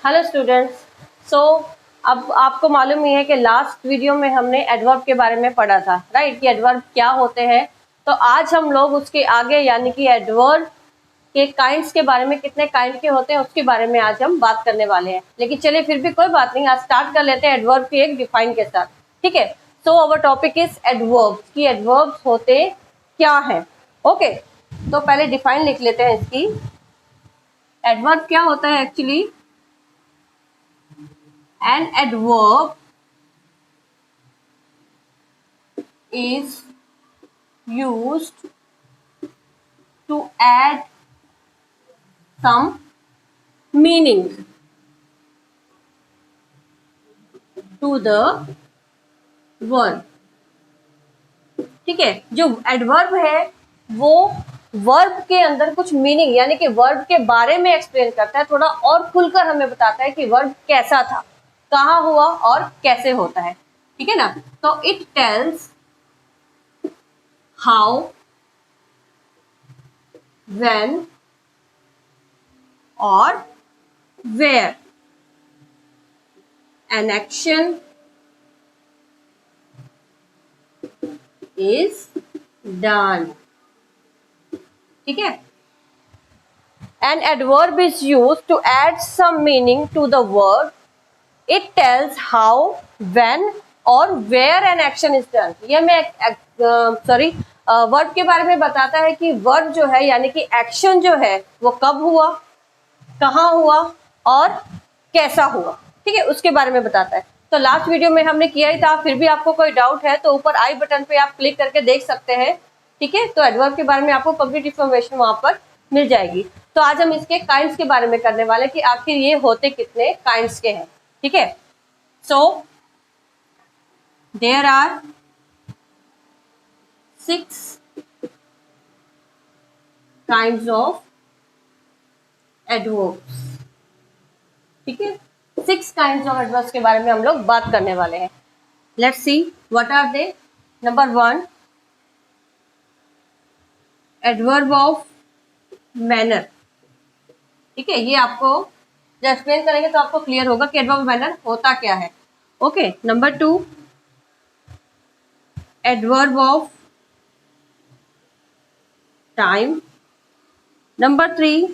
Hello students. सो अब आपको मालूम ही है कि लास्ट वीडियो में हमने एडवर्ब के बारे में पढ़ा था, राइट, कि एडवर्ब क्या होते हैं। तो आज हम लोग उसके आगे यानी कि एडवर्ब के काइंड्स के बारे में, कितने काइंड के होते हैं उसके बारे में आज हम बात करने वाले हैं। लेकिन चलिए फिर भी कोई बात नहीं, आज स्टार्ट कर लेते हैं एडवर्ब के एक डिफाइन के साथ, ठीक है। सो अवर टॉपिक इज एडवर्ब्स, कि एडवर्ब्स होते क्या हैं। ओके, तो पहले डिफाइन लिख लेते हैं इसकी। एडवर्ब क्या होता है actually? An adverb is used to add some meaning to the word। ठीक है, जो एडवर्ब है वो वर्ब के अंदर कुछ मीनिंग यानी कि वर्ब के बारे में एक्सप्लेन करता है, थोड़ा और खुलकर हमें बताता है कि वर्ब कैसा था, कहाँ हुआ और कैसे होता है। ठीक है ना। तो it tells how, when or where an action is done। ठीक है। An adverb is used to add some meaning to the word। It tells how, when और where an action is done। ये मैं वर्ब के बारे में बताता है कि वर्ब जो है यानी कि एक्शन जो है वो कब हुआ, कहाँ हुआ और कैसा हुआ। ठीक है, उसके बारे में बताता है। तो लास्ट वीडियो में हमने किया ही था, फिर भी आपको कोई डाउट है तो ऊपर आई बटन पे आप क्लिक करके देख सकते हैं। ठीक है, तो एडवर्ब के बारे में आपको कंप्लीट इंफॉर्मेशन वहां पर मिल जाएगी। तो आज हम इसके काइंड्स के बारे में करने वाले कि आखिर ये होते कितने काइंड्स के हैं। ठीक है, so there are 6 kinds of adverbs. ठीक है, 6 काइंड्स ऑफ एडवर्ब्स के बारे में हम लोग बात करने वाले हैं। Let's see what are they. Number 1, adverb of manner. ठीक है, ये आपको जब एक्सप्लेन करेंगे तो आपको क्लियर होगा कि एडवर्ब ऑफ मैनर होता क्या है। Okay, number 2, adverb of time. Number 3,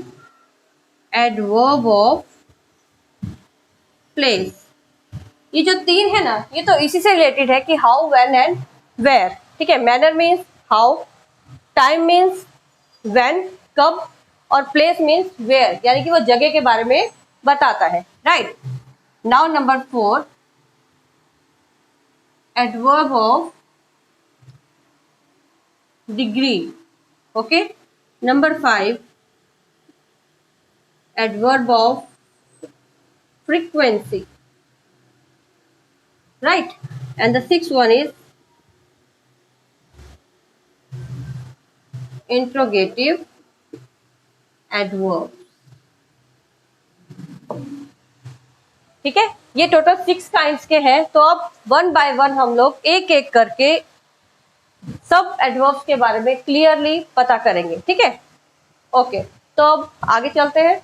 adverb of place. ये जो 3 है ना, ये तो इसी से रिलेटेड है कि हाउ, व्हेन एंड वेयर। ठीक है, manner means how, time means when कब, और प्लेस मीन्स वेयर यानी कि वो जगह के बारे में बताता है, right. Now number 4, adverb of degree. Okay, number 5, adverb of frequency, right, and the 6th one is interrogative adverb। ठीक है, ये टोटल 6 काइंड्स के हैं। तो अब 1 बाय 1 हम लोग एक एक करके सब एडवर्ब्स के बारे में क्लियरली पता करेंगे। ठीक है, ओके, तो अब आगे चलते हैं।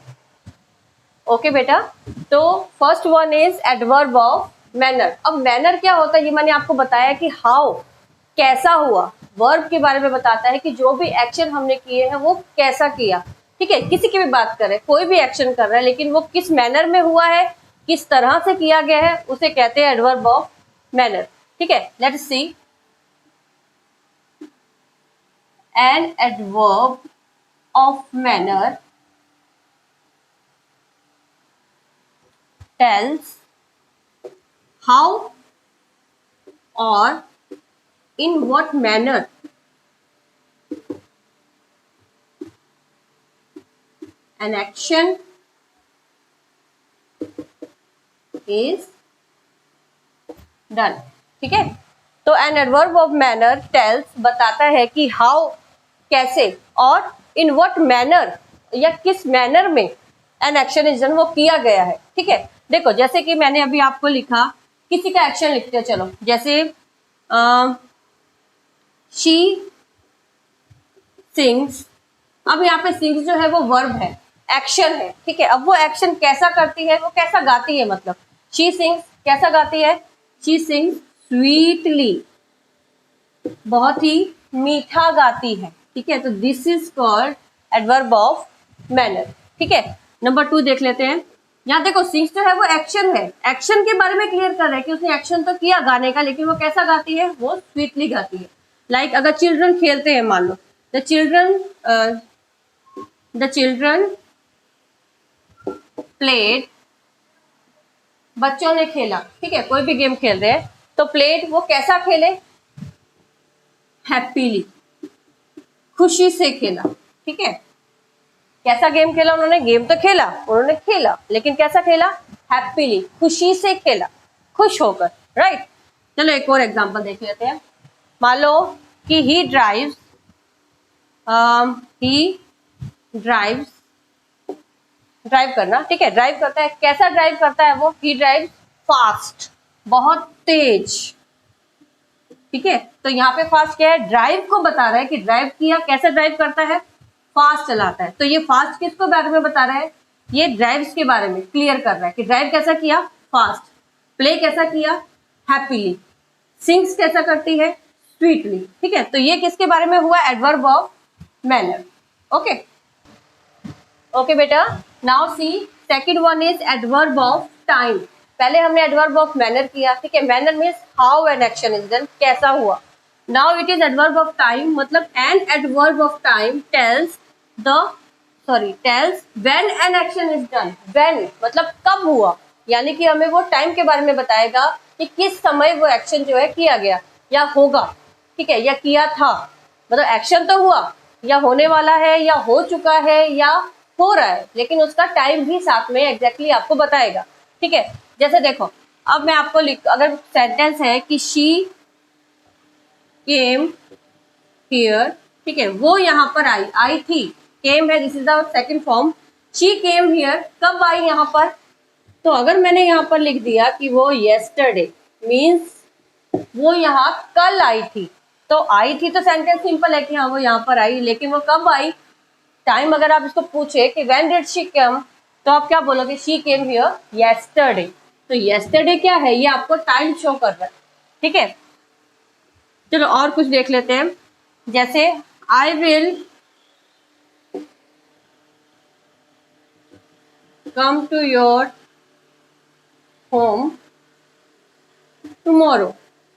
ओके बेटा, तो first one is adverb of manner. अब मैनर क्या होता है ये मैंने आपको बताया कि हाउ, कैसा हुआ। वर्ब के बारे में बताता है कि जो भी एक्शन हमने किए हैं वो कैसा किया। ठीक है, किसी की भी बात करें, कोई भी एक्शन कर रहा है लेकिन वो किस मैनर में हुआ है, किस तरह से किया गया है, उसे कहते हैं एडवर्ब ऑफ मैनर। ठीक है, let's see. N adverb of manner tells how or in what manner an action is done। ठीक है, तो an adverb of manner tells बताता है कि how कैसे और in what manner या किस मैनर में an action is done वो किया गया है। ठीक है, देखो जैसे कि मैंने अभी आपको लिखा, किसी का एक्शन लिखते हैं, चलो जैसे शी सिंग्स। अब यहाँ पे सिंग्स जो है वो वर्ब है, एक्शन है, ठीक है। अब वो एक्शन कैसा करती है, वो कैसा गाती है, मतलब शी सिंग्स कैसा गाती है, शी सिंग्स स्वीटली, बहुत ही मीठा गाती है, ठीक है। तो this is called adverb of manner, ठीक है। नंबर 2 देख लेते हैं। यहाँ देखो सिंग्स जो है वो एक्शन है, एक्शन के बारे में क्लियर कर रहा है कि उसने एक्शन तो किया गाने का, लेकिन वो कैसा गाती है, वो स्वीटली गाती है। लाइक अगर चिल्ड्रन खेलते हैं, मान लो द चिल्ड्रन प्लेड, बच्चों ने खेला, ठीक है, कोई भी गेम खेल रहे हैं, तो प्लेड वो कैसा खेले, हैप्पीली, खुशी से खेला, ठीक है। कैसा गेम खेला उन्होंने, गेम तो खेला, उन्होंने खेला, लेकिन कैसा खेला, हैप्पीली, खुशी से खेला, खुश होकर, राइट। चलो एक और एग्जांपल देख लेते हैं। मान लो कि ही ड्राइव्स ड्राइव करना, ठीक है, ड्राइव करता है, कैसा ड्राइव करता है वो, ही ड्राइव फास्ट, बहुत तेज, ठीक है। तो यहाँ पे फास्ट क्या है, ड्राइव को बता रहा है कि ड्राइव किया, कैसे ड्राइव करता है, फास्ट चलाता है। तो ये फास्ट किसको बारे में बता रहा है, ये ड्राइव्स के बारे में क्लियर कर रहा है कि ड्राइव कैसा किया, फास्ट, प्ले कैसा किया, हैप्पीली, सिंग्स कैसा करती है, स्वीटली, ठीक है। तो ये किसके बारे में हुआ, adverb of manner, okay okay बेटा। Now see second one is adverb of time. पहले हमने एडवर्ब ऑफ मैनर किया, ठीक है। Manner means how an action is done, कैसा हुआ। Now it is adverb of time, मतलब एन adverb of time tells when an action is done. When मतलब कब हुआ, यानी कि हमें वो टाइम के बारे में बताएगा कि किस समय वो एक्शन जो है किया गया या होगा, ठीक है, या किया था। मतलब एक्शन तो हुआ, या होने वाला है, या हो चुका है, या हो रहा है, लेकिन उसका टाइम भी साथ में एग्जैक्टली आपको बताएगा, ठीक है। जैसे देखो, अब मैं आपको अगर सेंटेंस है कि शी केम हियर, ठीक है, वो यहाँ पर आई थी, केम है, this is the second form, she came here, कब आई यहाँ पर। तो अगर मैंने यहाँ पर लिख दिया कि वो येस्टरडे, मीन्स वो यहाँ कल आई थी, तो आई थी तो सेंटेंस सिंपल है कि हाँ वो यहाँ पर आई, लेकिन वो कब आई, टाइम अगर आप इसको पूछे कि व्हेन डिड शी कम, तो आप क्या बोलोगे, शी केम हियर येस्टरडे। तो येस्टरडे क्या है, ये आपको टाइम शो कर रहा है, ठीक है। चलो और कुछ देख लेते हैं। जैसे I will come to your home tomorrow,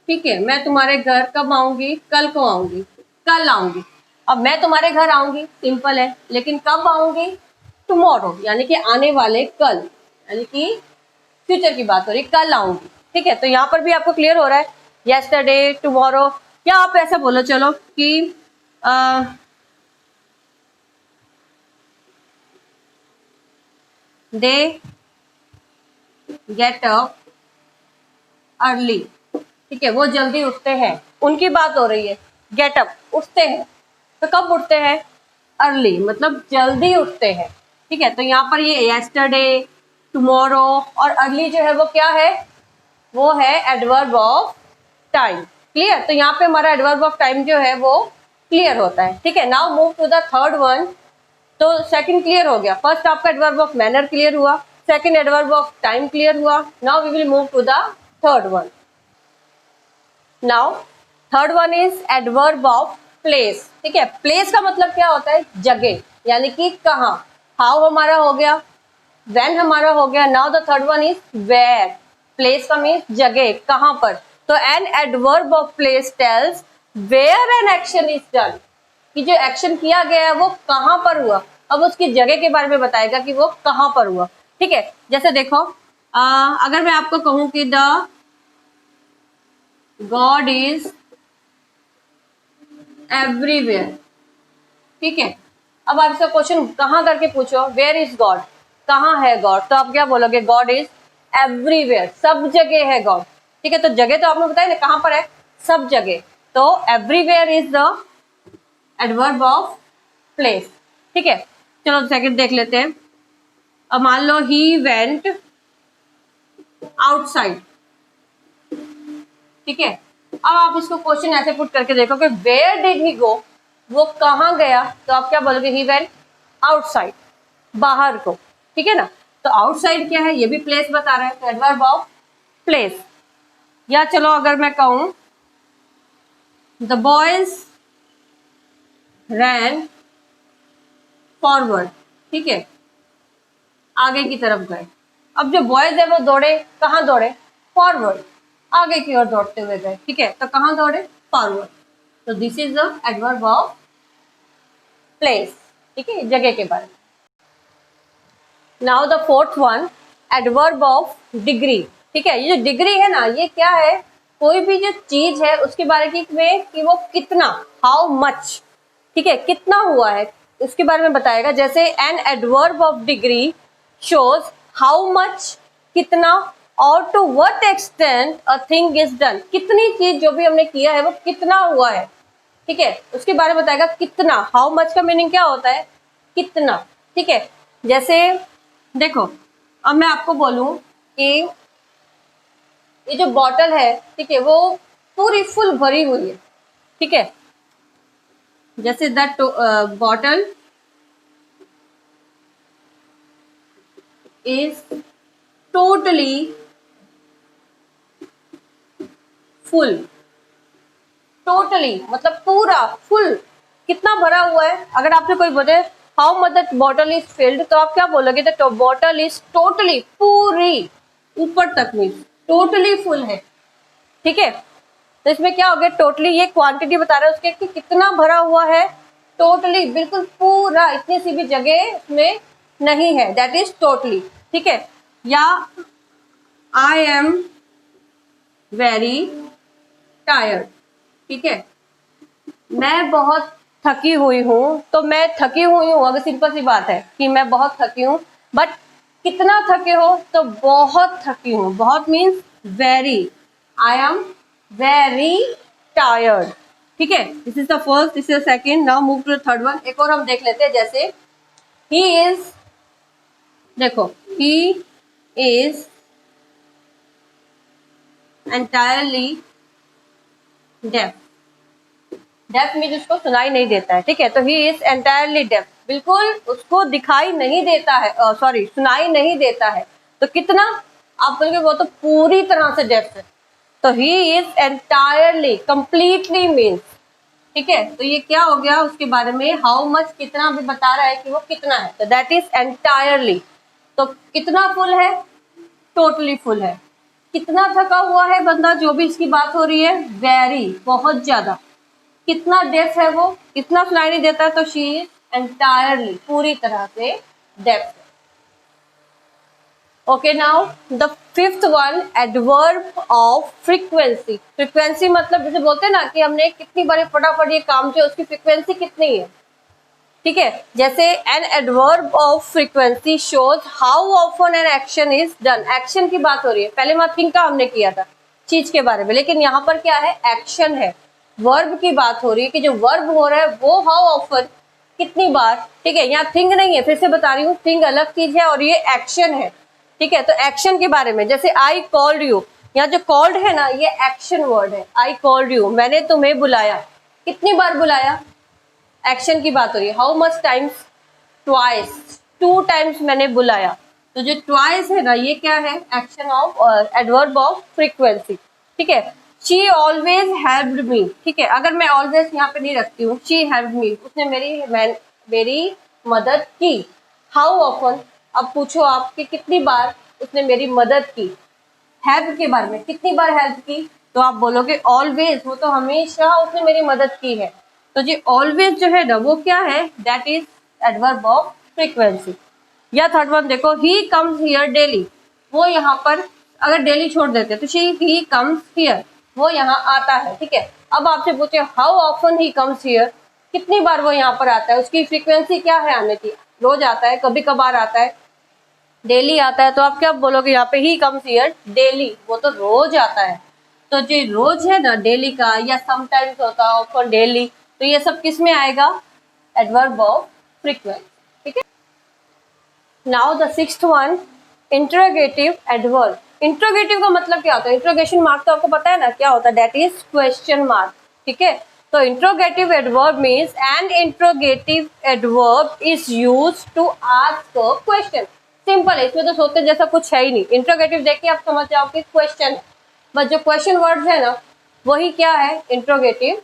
ठीक है, मैं तुम्हारे घर कब आऊंगी, कल को आऊंगी, कल आऊंगी। अब मैं तुम्हारे घर आऊंगी सिंपल है, लेकिन कब आऊंगी, टुमारो, यानी कि आने वाले कल, यानी कि फ्यूचर की बात हो रही, कल आऊंगी, ठीक है। तो यहाँ पर भी आपको क्लियर हो रहा है, येस्टरडे, टुमारो, या आप ऐसा बोलो चलो कि दे गेट अप अर्ली, ठीक है, वो जल्दी उठते हैं, उनकी बात हो रही है, गेट अप उठते हैं, तो कब उठते हैं, अर्ली, मतलब जल्दी उठते हैं, ठीक है। तो यहाँ पर ये येस्टरडे, टुमारो और अर्ली जो है वो क्या है, वो है एडवर्ब ऑफ टाइम, क्लियर। तो यहाँ पे हमारा एडवर्ब ऑफ टाइम जो है वो क्लियर होता है, ठीक है। Now move to the third one. तो सेकंड क्लियर हो गया, फर्स्ट आपका एडवर्ब ऑफ मैनर क्लियर हुआ, second adverb of time clear हुआ। Now we will move to the third one. Now third one is adverb of place, ठीक है। Place का मतलब क्या होता है, जगह, यानी कि कहाँ। हाउ हमारा हो गया, व्हेन हमारा हो गया, now the third one is where. Place का मीन्स जगह, कहाँ पर। तो an adverb of place tells where an action is done, कि जो एक्शन किया गया है वो कहाँ पर हुआ। अब उसकी जगह के बारे में बताएगा कि वो कहाँ पर हुआ, ठीक है। जैसे देखो अगर मैं आपको कहूं कि द गॉड इज एवरीवेयर, ठीक है। अब आप इसका क्वेश्चन कहाँ करके पूछो, वेयर इज गॉड, कहाँ है गॉड, तो आप क्या बोलोगे, गॉड इज एवरीवेयर, सब जगह है गॉड, ठीक है। तो जगह तो आपने बताया ना कहाँ पर है, सब जगह, तो everywhere is the adverb of place, ठीक है। चलो सेकंड देख लेते हैं। अब मान लो ही वेंट आउटसाइड, ठीक है। अब आप इसको क्वेश्चन ऐसे पुट करके देखो कि वेयर डिड ही गो, वो कहाँ गया, तो आप क्या बोलोगे, ही वेंट आउटसाइड। बाहर को, ठीक है ना। तो आउटसाइड क्या है, ये भी प्लेस बता रहा है, तो एडवर्ब ऑफ प्लेस। या चलो अगर मैं कहूं द बॉयज रैन फॉरवर्ड, ठीक है, आगे की तरफ गए। अब जो बॉयज है वो दौड़े, कहाँ दौड़े, फॉरवर्ड, आगे की ओर दौड़ते हुए गए, ठीक है, तो कहाँ दौड़े, फॉरवर्ड। तो this is the adverb of place, ठीक है, जगह के बारे में। Now the fourth one, adverb of degree, ठीक है। ये जो डिग्री है ना, ये क्या है, कोई भी जो चीज है उसके बारे में कि वो कितना, हाउ मच, ठीक है, कितना हुआ है उसके बारे में बताएगा। जैसे an adverb of degree shows how much, कितना, और to what extent a thing is done, कितनी चीज जो भी हमने किया है वो कितना हुआ है, ठीक है, उसके बारे में बताएगा कितना। हाउ मच का मीनिंग क्या होता है, कितना, ठीक है। जैसे देखो, अब मैं आपको बोलूं कि ये जो बॉटल है, ठीक है, वो पूरी फुल भरी हुई है, ठीक है, जैसे that bottle is totally full, totally मतलब पूरा, फुल, कितना भरा हुआ है। अगर आपसे कोई बोले how much that bottle is filled, तो आप क्या बोलोगे, द बॉटल इज टोटली, पूरी ऊपर तक मीन्स टोटली फुल है, ठीक है। तो इसमें क्या हो गया, टोटली ये क्वांटिटी बता रहा है उसके कि कितना भरा हुआ है, टोटली बिल्कुल पूरा, इतनी सी भी जगह उसमें नहीं है, दैट इज टोटली, ठीक है। या आई एम वेरी टायर्ड, ठीक है, मैं बहुत थकी हुई हूँ, तो मैं थकी हुई हूँ, अगर सिंपल सी बात है कि मैं बहुत थकी हूँ, बट कितना थके हो, तो बहुत थकी हूँ, बहुत means very, I am very tired, ठीक है। This is the first, this is the second. Now move to the third one. एक और हम देख लेते हैं, जैसे ही इज, देखो he is entirely deaf, deaf means उसको सुनाई नहीं देता है, ठीक है, तो ही इज एंटायरली डेफ, बिल्कुल उसको दिखाई नहीं देता है, सॉरी सुनाई नहीं देता है। तो कितना, आप बोलोगे वो तो पूरी तरह से डेफ है, तो ही इज एंटायरली, कंप्लीटली मीन्स, ठीक है। तो ये क्या हो गया, उसके बारे में हाउ मच, कितना भी बता रहा है कि वो कितना है, तो दैट इज एंटायरली। तो कितना फुल है, टोटली फुल है। कितना थका हुआ है बंदा, जो भी इसकी बात हो रही है, वेरी, बहुत ज्यादा। कितना डेफ है वो, कितना सुनाई नहीं देता, तो शी इज एंटायरली, पूरी तरह से deaf. Okay, now the fifth one, adverb of frequency. Frequency मतलब जैसे बोलते हैं ना कि हमने कितनी बार फटाफट ये काम किया, उसकी फ्रीक्वेंसी कितनी है, ठीक है। जैसे an adverb of frequency shows how often N action is done, action की बात हो रही है, पहले वहां थिंक का हमने किया था चीज के बारे में, लेकिन यहाँ पर क्या है, एक्शन है, वर्ब की बात हो रही है कि जो वर्ब हो रहा है वो हाउ ऑफन, कितनी बार, ठीक है। यहाँ थिंग नहीं है, फिर से बता रही हूँ, थिंग अलग चीज है और ये एक्शन है, ठीक है। तो एक्शन के बारे में, जैसे आई कॉल्ड यू, यहाँ जो कॉल्ड है ना, ये एक्शन वर्ड है, आई कॉल्ड यू, मैंने तुम्हें बुलाया, कितनी बार बुलाया, एक्शन की बात हो रही है। How much times, twice, 2 times मैंने बुलाया, तो जो ट्वाइस है ना, ये क्या है, action of adverb of frequency, ठीक है। शी ऑलवेज हेल्प्ड मी, ठीक है, अगर मैं ऑलवेज यहाँ पे नहीं रखती हूँ, शी हेल्प्ड मी, उसने मेरी मदद की। हाउ ऑफन, अब पूछो आप कि कितनी बार उसने मेरी मदद की, हेल्प के बारे में, कितनी बार हेल्प की, तो आप बोलोगे ऑलवेज, वो तो हमेशा उसने मेरी मदद की है। तो जी ऑलवेज जो है ना, वो क्या है, that is adverb of frequency. या थर्ड वन देखो, ही कम्स हियर डेली, वो यहाँ पर अगर डेली छोड़ देते तो ही कम्स हियर, वो यहाँ आता है, ठीक है। अब आपसे पूछे how often he comes here, कितनी बार वो यहाँ पर आता है, उसकी फ्रीक्वेंसी क्या है आने की, रोज आता है, कभी कभार आता है, डेली आता है, तो आप क्या बोलोगे यहाँ पे, ही कम्स हियर डेली, वो तो रोज आता है। तो जो रोज है ना, डेली का, या समटाइम्स होता है, ऑफन, डेली, तो ये सब किस में आएगा, एडवर्ब ऑफ फ्रीक्वेंसी, ठीक है। Now the sixth one, interrogative adverb. Interrogative का मतलब क्या होता है, इंट्रोगेशन मार्क तो आपको पता है ना क्या होता है, दैट इज क्वेश्चन मार्क, ठीक है। तो interrogative adverb means an interrogative adverb is use to ask a question. Simple है, इसमें तो सोचते जैसा कुछ है ही नहीं। इंट्रोगेटिव देख के आप समझ जाओ कि क्वेश्चन है, बस जो क्वेश्चन वर्ड्स है ना वही क्या है, इंट्रोगेटिव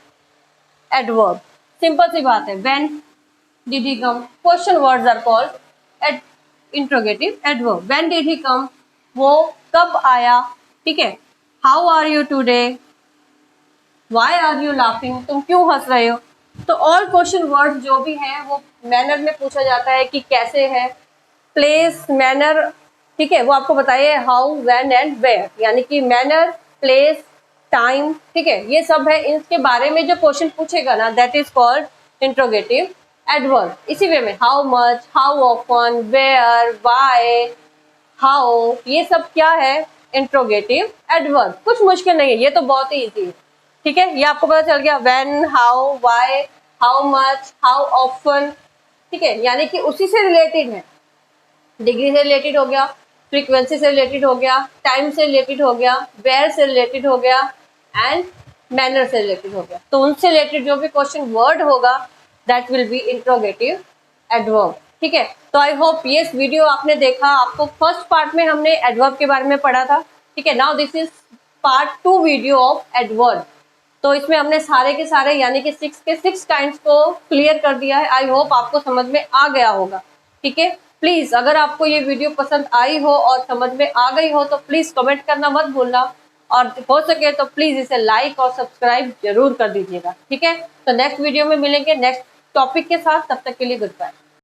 एडवर्ब। सिंपल सी बात है, when did he come, question words are called interrogative adverb. When did he come, वो कब आया, ठीक है। How are you today, why are you laughing, तुम क्यों हंस रहे हो। तो ऑल क्वेश्चन वर्ड जो भी है वो मैनर में पूछा जाता है कि कैसे है, प्लेस, मैनर, ठीक है, वो आपको बताइए हाउ, व्हेन एंड वेयर, यानी कि मैनर, प्लेस, टाइम, ठीक है, ये सब है। इसके बारे में जो क्वेश्चन पूछेगा ना that is called interrogative adverb. इसी वे में how much, how often, where, why, how, ये सब क्या है, इंट्रोगेटिव एडवर्ब। कुछ मुश्किल नहीं है, ये तो बहुत ही इजी है, ठीक है। ये आपको पता चल गया, when, how, why, how much, how often, ठीक है, यानी कि उसी से रिलेटेड है। डिग्री से रिलेटेड हो गया, फ्रीक्वेंसी से रिलेटेड हो गया, टाइम से रिलेटेड हो गया, वेयर से रिलेटेड हो गया एंड मैनर से रिलेटेड हो गया। तो उनसे रिलेटेड जो भी क्वेश्चन वर्ड होगा that will be interrogative adverb, ठीक है। तो आई होप ये वीडियो आपने देखा, आपको फर्स्ट पार्ट में हमने एडवर्ब के बारे में पढ़ा था, ठीक है। Now this is part 2 video of adverb. तो इसमें हमने सारे के सारे यानी कि 6 के 6 काइंड्स को क्लियर कर दिया है। आई होप आपको समझ में आ गया होगा, ठीक है। प्लीज अगर आपको ये वीडियो पसंद आई हो और समझ में आ गई हो तो प्लीज कमेंट करना मत भूलना, और हो सके तो प्लीज इसे लाइक और सब्सक्राइब जरूर कर दीजिएगा, ठीक है। तो नेक्स्ट वीडियो में मिलेंगे नेक्स्ट टॉपिक के साथ, तब तक के लिए गुड बाय।